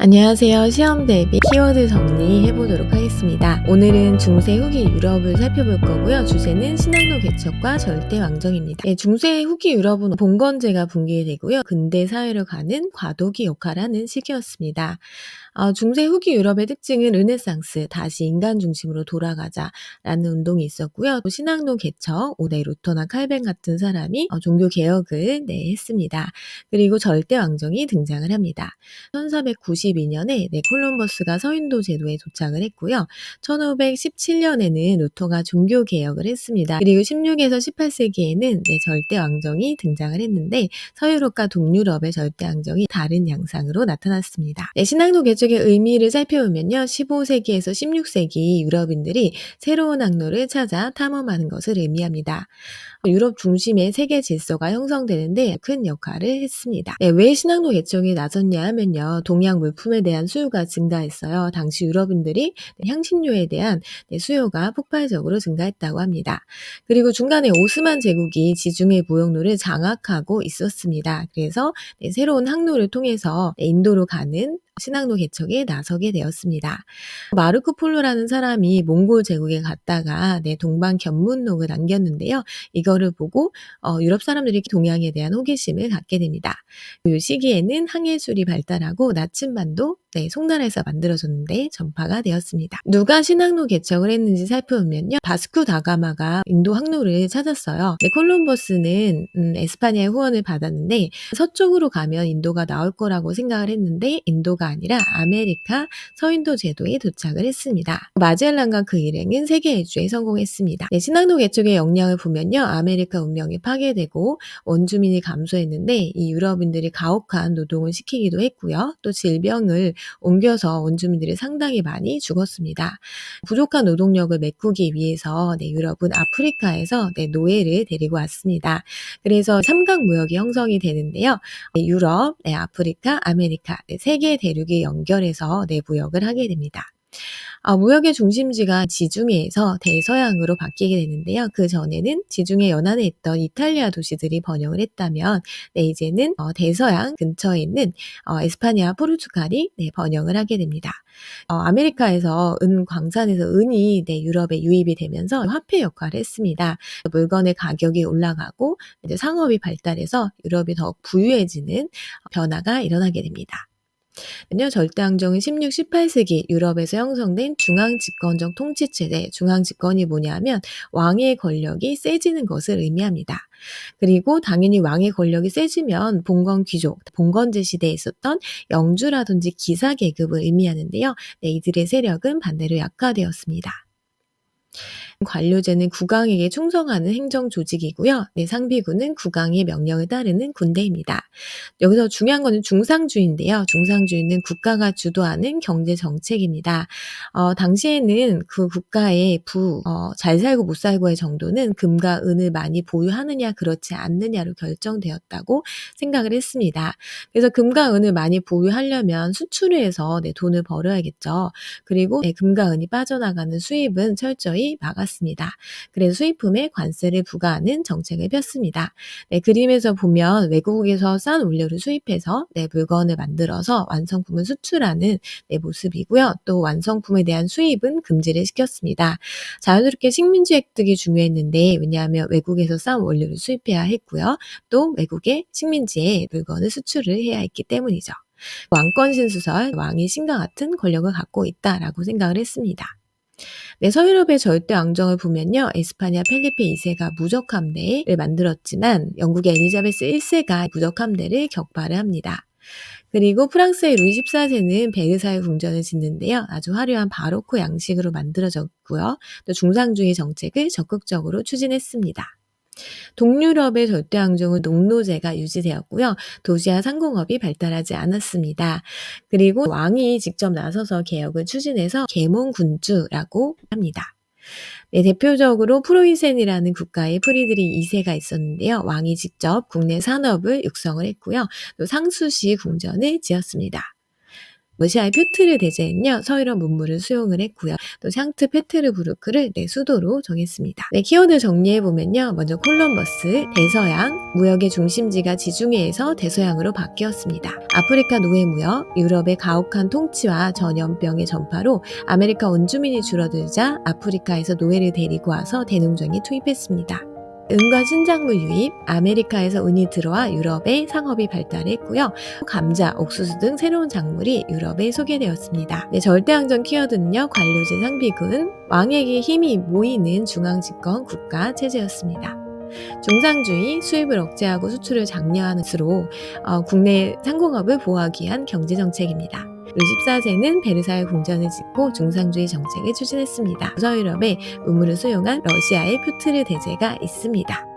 안녕하세요. 시험 대비 키워드 정리해 보도록 하겠습니다. 오늘은 중세 후기 유럽을 살펴볼 거고요. 주제는 신학로 개척과 절대 왕정입니다. 중세 후기 유럽은 봉건제가 붕괴되고요. 근대 사회로 가는 과도기 역할하는 시기였습니다. 중세 후기 유럽의 특징은 르네상스, 다시 인간 중심으로 돌아가자라는 운동이 있었고요. 또 신학로 개척, 오대 루터나 칼뱅 같은 사람이 종교 개혁을 했습니다. 그리고 절대 왕정이 등장을 합니다. 1492년에 콜럼버스가 서인도 제도에 도착을 했고요. 1517년에는 루터가 종교 개혁을 했습니다. 그리고 16에서 18세기에는 절대 왕정이 등장을 했는데 서유럽과 동유럽의 절대 왕정이 다른 양상으로 나타났습니다. 신학로 개척의 의미를 살펴보면요. 15세기에서 16세기 유럽인들이 새로운 항로를 찾아 탐험하는 것을 의미합니다. 유럽 중심의 세계 질서가 형성되는데 큰 역할을 했습니다. 왜 신학로 개척이 나섰냐 하면요. 동양 물품에 대한 수요가 증가했어요. 당시 유럽인들이 향신료에 대한 수요가 폭발적으로 증가했다고 합니다. 그리고 중간에 오스만 제국이 지중해 무역로를 장악하고 있었습니다. 그래서 새로운 항로를 통해서 인도로 가는 신학로 개척에 나서게 되었습니다. 마르코 폴로라는 사람이 몽골 제국에 갔다가 동방 견문록을 남겼는데요. 이거를 보고 유럽 사람들이 동양에 대한 호기심을 갖게 됩니다. 이 시기에는 항해술이 발달하고 나침반도 송나라에서 만들어졌는데 전파가 되었습니다. 누가 신항로 개척을 했는지 살펴보면요. 바스쿠 다가마가 인도 항로를 찾았어요. 콜럼버스는 에스파냐의 후원을 받았는데 서쪽으로 가면 인도가 나올 거라고 생각을 했는데 인도가 아니라 아메리카 서인도 제도에 도착을 했습니다. 마젤란과 그 일행은 세계 일주에 성공했습니다. 신항로 개척의 역량을 보면요. 아메리카 문명이 파괴되고 원주민이 감소했는데 이 유럽인들이 가혹한 노동을 시키기도 했고요. 또 질병을 옮겨서 원주민들이 상당히 많이 죽었습니다. 부족한 노동력을 메꾸기 위해서 유럽은 아프리카에서 노예를 데리고 왔습니다. 그래서 삼각무역이 형성이 되는데요. 유럽, 아프리카, 아메리카 세 개 대륙이 연결해서 무역을 하게 됩니다. 무역의 중심지가 지중해에서 대서양으로 바뀌게 되는데요. 그 전에는 지중해 연안에 있던 이탈리아 도시들이 번영을 했다면 이제는 대서양 근처에 있는 에스파냐, 포르투갈이 번영을 하게 됩니다. 아메리카에서 은 광산에서 은이 유럽에 유입이 되면서 화폐 역할을 했습니다. 물건의 가격이 올라가고 이제 상업이 발달해서 유럽이 더욱 부유해지는 변화가 일어나게 됩니다. 절대왕정은 16, 18세기 유럽에서 형성된 중앙집권적 통치체제, 중앙집권이 뭐냐면 왕의 권력이 세지는 것을 의미합니다. 그리고 당연히 왕의 권력이 세지면 봉건 귀족, 봉건제 시대에 있었던 영주라든지 기사 계급을 의미하는데요. 이들의 세력은 반대로 약화되었습니다. 관료제는 국왕에게 충성하는 행정 조직이고요. 상비군은 국왕의 명령을 따르는 군대입니다. 여기서 중요한 거는 중상주의인데요. 중상주의는 국가가 주도하는 경제 정책입니다. 당시에는 그 국가의 잘 살고 못 살고의 정도는 금과 은을 많이 보유하느냐 그렇지 않느냐로 결정되었다고 생각을 했습니다. 그래서 금과 은을 많이 보유하려면 수출을 해서 돈을 벌어야겠죠. 그리고 금과 은이 빠져나가는 수입은 철저히 막았습니다. 그래서 수입품에 관세를 부과하는 정책을 폈습니다. 그림에서 보면 외국에서 싼 원료를 수입해서 물건을 만들어서 완성품을 수출하는 모습이고요. 또 완성품에 대한 수입은 금지를 시켰습니다. 자연스럽게 식민지 획득이 중요했는데 왜냐하면 외국에서 싼 원료를 수입해야 했고요. 또 외국의 식민지에 물건을 수출을 해야 했기 때문이죠. 왕권 신수설, 왕이 신과 같은 권력을 갖고 있다라고 생각을 했습니다. 서유럽의 절대 왕정을 보면요. 에스파냐 펠리페 2세가 무적함대를 만들었지만 영국의 엘리자베스 1세가 무적함대를 격파를 합니다. 그리고 프랑스의 루이 14세는 베르사유 궁전을 짓는데요. 아주 화려한 바로크 양식으로 만들어졌고요. 또 중상주의 정책을 적극적으로 추진했습니다. 동유럽의 절대왕정은 농노제가 유지되었고요. 도시와 상공업이 발달하지 않았습니다. 그리고 왕이 직접 나서서 개혁을 추진해서 계몽군주라고 합니다. 대표적으로 프로이센이라는 국가의 프리드리 2세가 있었는데요. 왕이 직접 국내 산업을 육성을 했고요. 또 상수시 궁전을 지었습니다. 러시아의 표트르 대제는요, 서유럽 문물을 수용을 했고요. 또 상트페테르부르크를 수도로 정했습니다. 키워드 정리해보면요. 먼저 콜럼버스, 대서양, 무역의 중심지가 지중해에서 대서양으로 바뀌었습니다. 아프리카 노예 무역, 유럽의 가혹한 통치와 전염병의 전파로 아메리카 원주민이 줄어들자 아프리카에서 노예를 데리고 와서 대농장에 투입했습니다. 은과 신작물 유입, 아메리카에서 은이 들어와 유럽의 상업이 발달했고요. 감자, 옥수수 등 새로운 작물이 유럽에 소개되었습니다. 절대왕정 키워드는요. 관료제 상비군, 왕에게 힘이 모이는 중앙집권 국가 체제였습니다. 중상주의, 수입을 억제하고 수출을 장려하는 수로 국내 상공업을 보호하기 위한 경제정책입니다. 루이 14세는 베르사유 궁전을 짓고 중상주의 정책을 추진했습니다. 서유럽에 문물을 수용한 러시아의 표트르 대제가 있습니다.